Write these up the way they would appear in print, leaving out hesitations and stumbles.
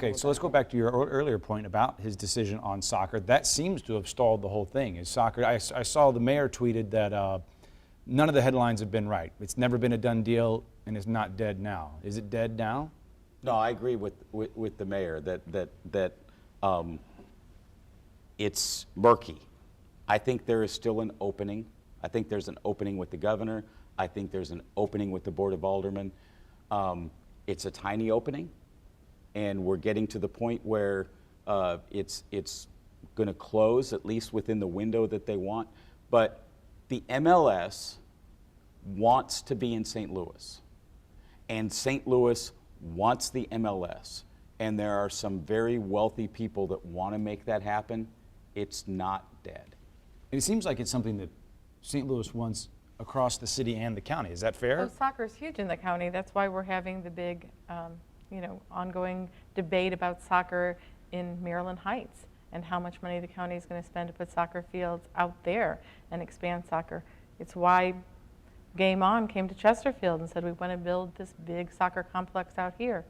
Okay, so let's go back to your earlier point about his decision on soccer. That seems to have stalled the whole thing. Is soccer? I saw the mayor tweeted that none of the headlines have been right. It's never been a done deal, and it's not dead now. Is it dead now? No, I agree with the mayor that it's murky. I think there is still an opening. I think there's an opening with the governor. I think there's an opening with the Board of Aldermen. It's a tiny opening, and we're getting to the point where it's going to close, at least within the window that they want. But the MLS wants to be in St. Louis, and St. Louis wants the MLS, and there are some very wealthy people that want to make that happen. It's not dead. And it seems like it's something that St. Louis wants across the city and the county. Is that fair? Well, soccer is huge in the county. That's why we're having the big, ongoing debate about soccer in Maryland Heights and how much money the county is going to spend to put soccer fields out there and expand soccer. It's why Game On came to Chesterfield and said we want to build this big soccer complex out here.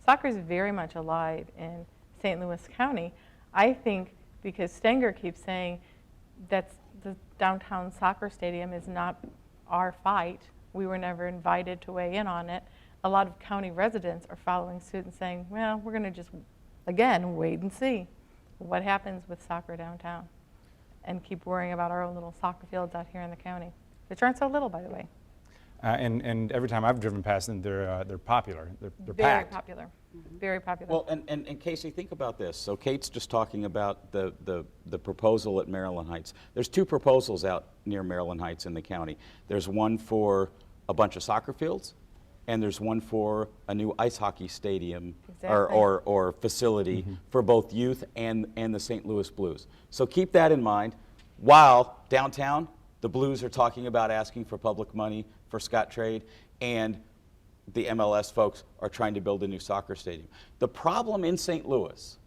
Soccer is very much alive in St. Louis County. I think because Stenger keeps saying that the downtown soccer stadium is not our fight, we were never invited to weigh in on it, a lot of county residents are following suit and saying, well, we're going to just, again, wait and see what happens with soccer downtown and keep worrying about our own little soccer fields out here in the county, which aren't so little, by the way. And every time I've driven past them, they're popular. They're Very packed. popular. Very popular. Well, and Casey, think about this. So Kate's just talking about the proposal at Maryland Heights. There's two proposals out near Maryland Heights in the county. There's one for a bunch of soccer fields, and there's one for a new ice hockey stadium or facility for both youth and the St. Louis Blues. So keep that in mind. While downtown, the Blues are talking about asking for public money for Scottrade, and the MLS folks are trying to build a new soccer stadium. The problem in St. Louis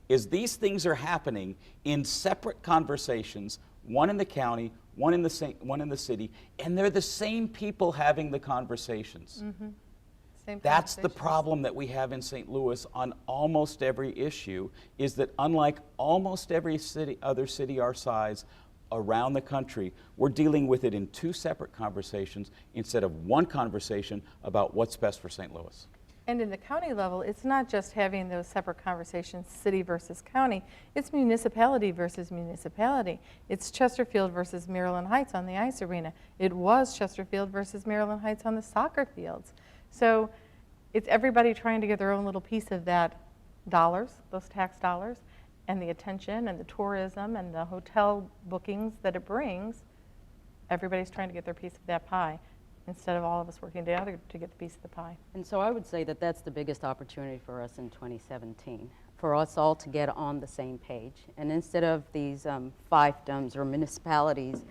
is these things are happening in separate conversations, one in the county, one in the city, and they're the same people having the conversations. That's the problem that we have in St. Louis on almost every issue, is that unlike almost every other city our size around the country, we're dealing with it in two separate conversations instead of one conversation about what's best for St. Louis. And in the county level, it's not just having those separate conversations, city versus county, it's municipality versus municipality. It's Chesterfield versus Maryland Heights on the ice arena. It was Chesterfield versus Maryland Heights on the soccer fields. So it's everybody trying to get their own little piece of that dollars, those tax dollars, and the attention and the tourism and the hotel bookings that it brings. Everybody's trying to get their piece of that pie instead of all of us working together to get the piece of the pie. And so I would say that that's the biggest opportunity for us in 2017, for us all to get on the same page. And instead of these fiefdoms or municipalities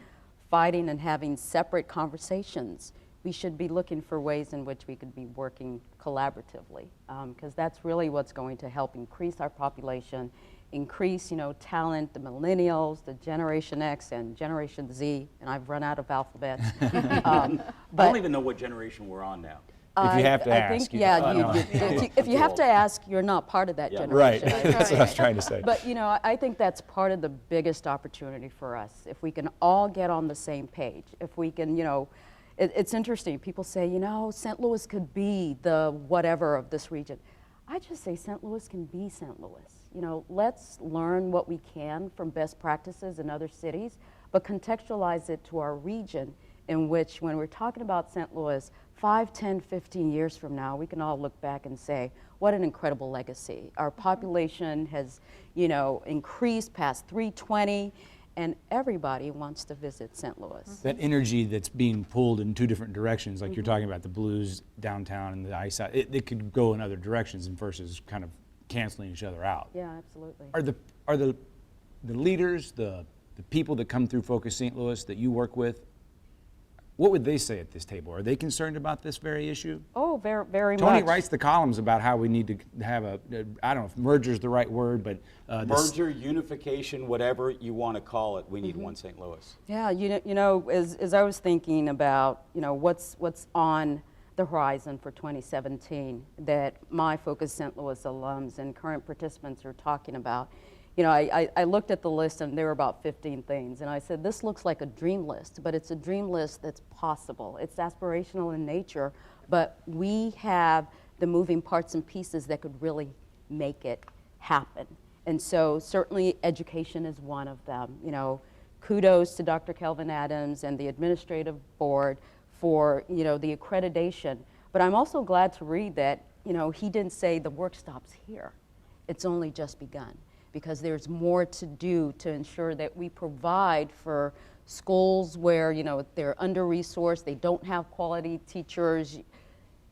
fighting and having separate conversations, we should be looking for ways in which we could be working collaboratively, because that's really what's going to help increase our population, increase, talent, the millennials, the Generation X and Generation Z, and I've run out of alphabets. I don't even know what generation we're on now. If you have to I ask. think, if you have to ask, you're not part of that generation. Right, that's what I was trying to say. But, I think that's part of the biggest opportunity for us. If we can all get on the same page, if we can, it's interesting. People say, St. Louis could be the whatever of this region. I just say St. Louis can be St. Louis. Let's learn what we can from best practices in other cities, but contextualize it to our region, in which when we're talking about St. Louis, 5, 10, 15 years from now, we can all look back and say, what an incredible legacy. Our population has, increased past 320, and everybody wants to visit St. Louis. That energy that's being pulled in two different directions, like you're talking about the Blues downtown and the ice out, it could go in other directions versus kind of canceling each other out. Yeah, absolutely. Are the leaders, the people that come through Focus St. Louis that you work with, what would they say at this table? Are they concerned about this very issue? Oh, very, very much. Tony writes the columns about how we need to have I don't know if merger is the right word, but merger, unification, whatever you want to call it, we need one St. Louis. Yeah, as I was thinking about, what's on the horizon for 2017 that my Focus St. Louis alums and current participants are talking about. You know, I looked at the list and there were about 15 things, and I said, this looks like a dream list, but it's a dream list that's possible. It's aspirational in nature, but we have the moving parts and pieces that could really make it happen. And so certainly education is one of them. You know, kudos to Dr. Kelvin Adams and the administrative board for, you know, the accreditation. But I'm also glad to read that, you know, he didn't say the work stops here. It's only just begun, because there's more to do to ensure that we provide for schools where, you know, they're under-resourced, they don't have quality teachers.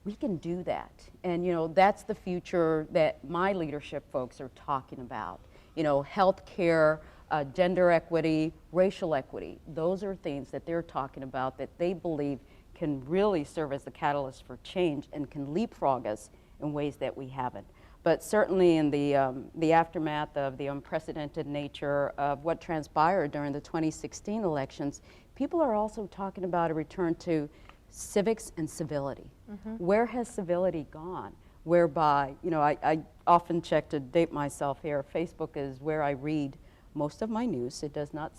We can do that. And, you know, that's the future that my leadership folks are talking about. You know, healthcare, gender equity, racial equity. Those are things that they're talking about that they believe can really serve as the catalyst for change and can leapfrog us in ways that we haven't. But certainly in the aftermath of the unprecedented nature of what transpired during the 2016 elections, people are also talking about a return to civics and civility. Where has civility gone? Whereby, you know, I often check to date myself here, Facebook is where I read most of my news. It does not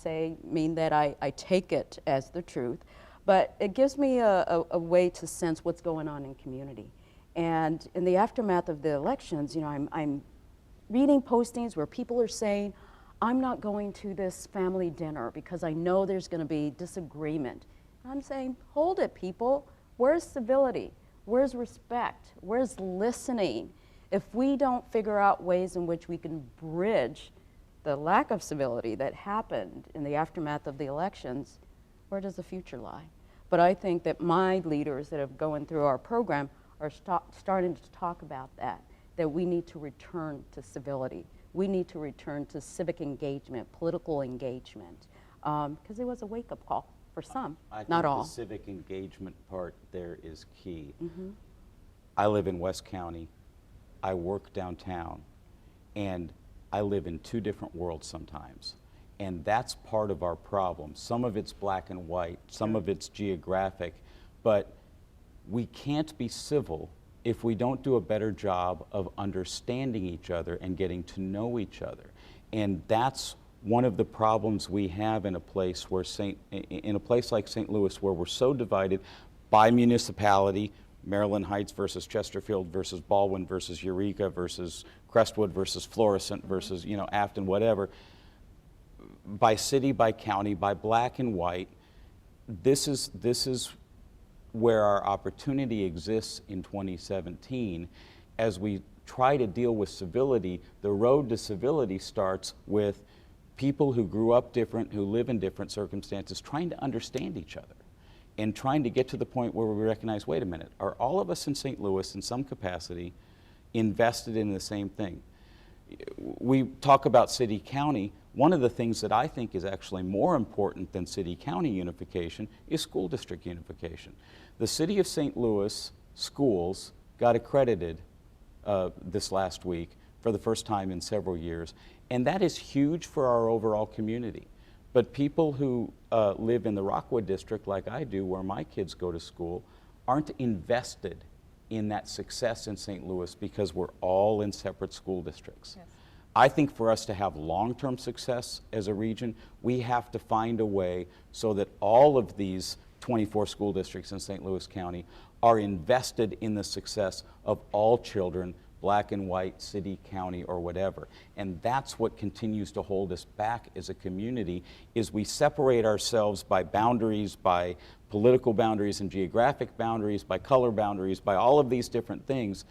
mean that I take it as the truth, but it gives me a way to sense what's going on in community. And in the aftermath of the elections, you know, I'm reading postings where people are saying, I'm not going to this family dinner because I know there's going to be disagreement. I'm saying, hold it, people. Where's civility? Where's respect? Where's listening? If we don't figure out ways in which we can bridge the lack of civility that happened in the aftermath of the elections, where does the future lie? But I think that my leaders that have gone through our program are starting to talk about that we need to return to civility. We need to return to civic engagement, political engagement, because it was a wake-up call for some, not all. I think the civic engagement part there is key. I live in West County, I work downtown, and I live in two different worlds sometimes. And that's part of our problem. Some of it's black and white, some of it's geographic, but we can't be civil if we don't do a better job of understanding each other and getting to know each other. And that's one of the problems we have in a place where like St. Louis, where we're so divided by municipality, Maryland Heights versus Chesterfield versus Baldwin versus Eureka versus Crestwood versus Florissant versus, you know, Afton, whatever, by city, by county, by black and white. This is where our opportunity exists in 2017 as we try to deal with civility. The road to civility starts with people who grew up different, who live in different circumstances, trying to understand each other and trying to get to the point where we recognize, wait a minute, are all of us in St. Louis in some capacity invested in the same thing? We talk about city-county. One of the things that I think is actually more important than city-county unification is school district unification. The city of St. Louis schools got accredited this last week for the first time in several years, and that is huge for our overall community. But people who live in the Rockwood district, like I do, where my kids go to school, aren't invested in that success in St. Louis because we're all in separate school districts. Yes. I think for us to have long-term success as a region, we have to find a way so that all of these 24 school districts in St. Louis County are invested in the success of all children, black and white, city, county, or whatever. And that's what continues to hold us back as a community, is we separate ourselves by boundaries, by political boundaries and geographic boundaries, by color boundaries, by all of these different things.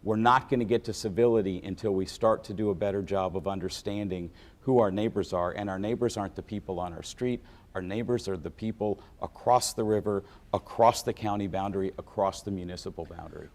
We're not going to get to civility until we start to do a better job of understanding who our neighbors are. And our neighbors aren't the people on our street. Our neighbors are the people across the river, across the county boundary, across the municipal boundary.